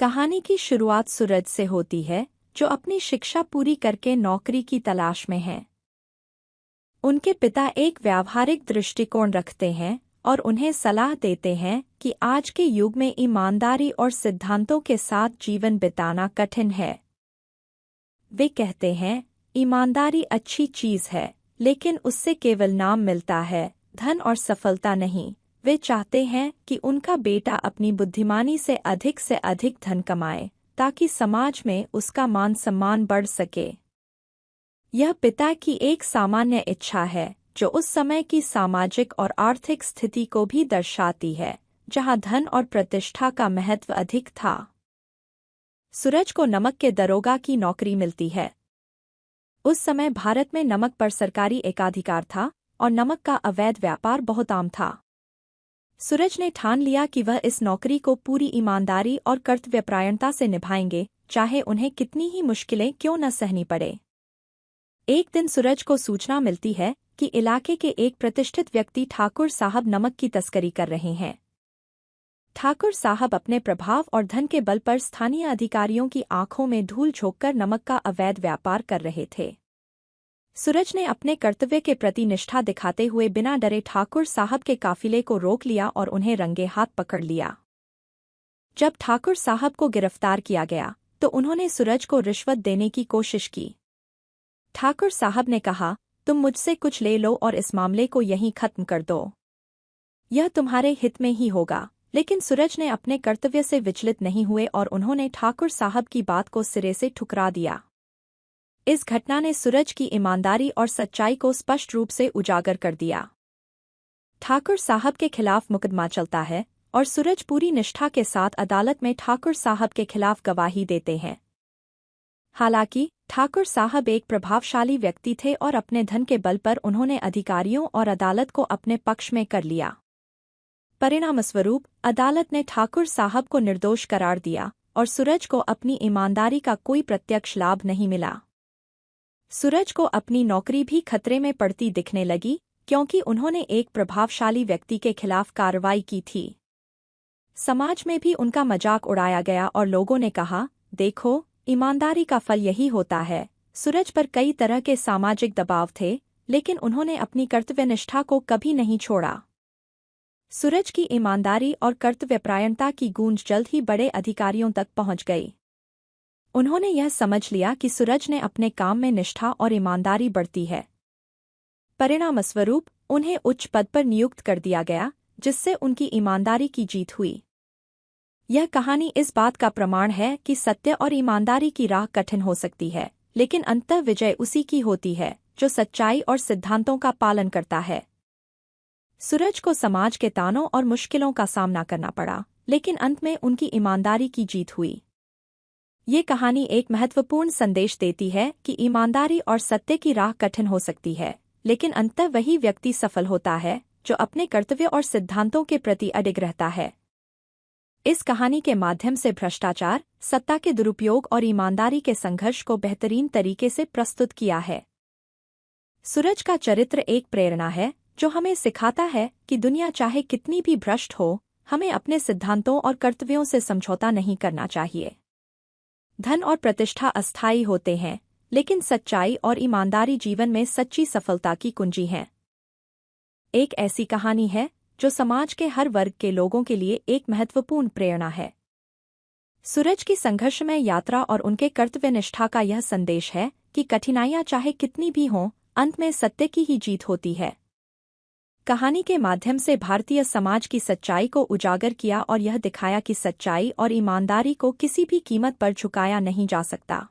कहानी की शुरुआत सूरज से होती है, जो अपनी शिक्षा पूरी करके नौकरी की तलाश में हैं। उनके पिता एक व्यावहारिक दृष्टिकोण रखते हैं और उन्हें सलाह देते हैं कि आज के युग में ईमानदारी और सिद्धांतों के साथ जीवन बिताना कठिन है। वे कहते हैं, ईमानदारी अच्छी चीज है, लेकिन उससे केवल नाम मिलता है, धन और सफलता नहीं। वे चाहते हैं कि उनका बेटा अपनी बुद्धिमानी से अधिक धन कमाए, ताकि समाज में उसका मान सम्मान बढ़ सके। यह पिता की एक सामान्य इच्छा है, जो उस समय की सामाजिक और आर्थिक स्थिति को भी दर्शाती है, जहां धन और प्रतिष्ठा का महत्व अधिक था। सूरज को नमक के दरोगा की नौकरी मिलती है। उस समय भारत में नमक पर सरकारी एकाधिकार था और नमक का अवैध व्यापार बहुत आम था। सूरज ने ठान लिया कि वह इस नौकरी को पूरी ईमानदारी और कर्तव्यपरायणता से निभाएंगे, चाहे उन्हें कितनी ही मुश्किलें क्यों न सहनी पड़े। एक दिन सूरज को सूचना मिलती है कि इलाके के एक प्रतिष्ठित व्यक्ति ठाकुर साहब नमक की तस्करी कर रहे हैं। ठाकुर साहब अपने प्रभाव और धन के बल पर स्थानीय अधिकारियों की आंखों में धूल झोंककर नमक का अवैध व्यापार कर रहे थे। सूरज ने अपने कर्तव्य के प्रति निष्ठा दिखाते हुए बिना डरे ठाकुर साहब के काफिले को रोक लिया और उन्हें रंगे हाथ पकड़ लिया। जब ठाकुर साहब को गिरफ्तार किया गया, तो उन्होंने सूरज को रिश्वत देने की कोशिश की। ठाकुर साहब ने कहा, तुम मुझसे कुछ ले लो और इस मामले को यहीं खत्म कर दो। यह तुम्हारे हित में ही होगा। लेकिन सूरज ने अपने कर्तव्य से विचलित नहीं हुए और उन्होंने ठाकुर साहब की बात को सिरे से ठुकरा दिया। इस घटना ने सूरज की ईमानदारी और सच्चाई को स्पष्ट रूप से उजागर कर दिया। ठाकुर साहब के खिलाफ मुकदमा चलता है और सूरज पूरी निष्ठा के साथ अदालत में ठाकुर साहब के खिलाफ गवाही देते हैं। हालांकि ठाकुर साहब एक प्रभावशाली व्यक्ति थे और अपने धन के बल पर उन्होंने अधिकारियों और अदालत को अपने पक्ष में कर लिया। परिणामस्वरूप अदालत ने ठाकुर साहब को निर्दोष करार दिया और सूरज को अपनी ईमानदारी का कोई प्रत्यक्ष लाभ नहीं मिला। सूरज को अपनी नौकरी भी खतरे में पड़ती दिखने लगी, क्योंकि उन्होंने एक प्रभावशाली व्यक्ति के खिलाफ कार्रवाई की थी। समाज में भी उनका मजाक उड़ाया गया और लोगों ने कहा, देखो, ईमानदारी का फल यही होता है। सूरज पर कई तरह के सामाजिक दबाव थे, लेकिन उन्होंने अपनी कर्तव्यनिष्ठा को कभी नहीं छोड़ा। सूरज की ईमानदारी और कर्तव्यपरायणता की गूंज जल्द ही बड़े अधिकारियों तक पहुंच गई। उन्होंने यह समझ लिया कि सूरज ने अपने काम में निष्ठा और ईमानदारी बरती है। परिणामस्वरूप उन्हें उच्च पद पर नियुक्त कर दिया गया, जिससे उनकी ईमानदारी की जीत हुई। यह कहानी इस बात का प्रमाण है कि सत्य और ईमानदारी की राह कठिन हो सकती है, लेकिन अंततः विजय उसी की होती है जो सच्चाई और सिद्धांतों का पालन करता है। सूरज को समाज के तानों और मुश्किलों का सामना करना पड़ा, लेकिन अंत में उनकी ईमानदारी की जीत हुई। ये कहानी एक महत्वपूर्ण संदेश देती है कि ईमानदारी और सत्य की राह कठिन हो सकती है, लेकिन अंततः वही व्यक्ति सफल होता है जो अपने कर्तव्य और सिद्धांतों के प्रति अडिग रहता है। इस कहानी के माध्यम से भ्रष्टाचार, सत्ता के दुरुपयोग और ईमानदारी के संघर्ष को बेहतरीन तरीके से प्रस्तुत किया है। सूरज का चरित्र एक प्रेरणा है, जो हमें सिखाता है कि दुनिया चाहे कितनी भी भ्रष्ट हो, हमें अपने सिद्धांतों और कर्तव्यों से समझौता नहीं करना चाहिए। धन और प्रतिष्ठा अस्थायी होते हैं, लेकिन सच्चाई और ईमानदारी जीवन में सच्ची सफलता की कुंजी हैं। एक ऐसी कहानी है जो समाज के हर वर्ग के लोगों के लिए एक महत्वपूर्ण प्रेरणा है। सूरज की संघर्षमय यात्रा और उनके कर्तव्यनिष्ठा का यह संदेश है कि कठिनाइयां चाहे कितनी भी हों, अंत में सत्य की ही जीत होती है। कहानी के माध्यम से भारतीय समाज की सच्चाई को उजागर किया और यह दिखाया कि सच्चाई और ईमानदारी को किसी भी कीमत पर झुकाया नहीं जा सकता।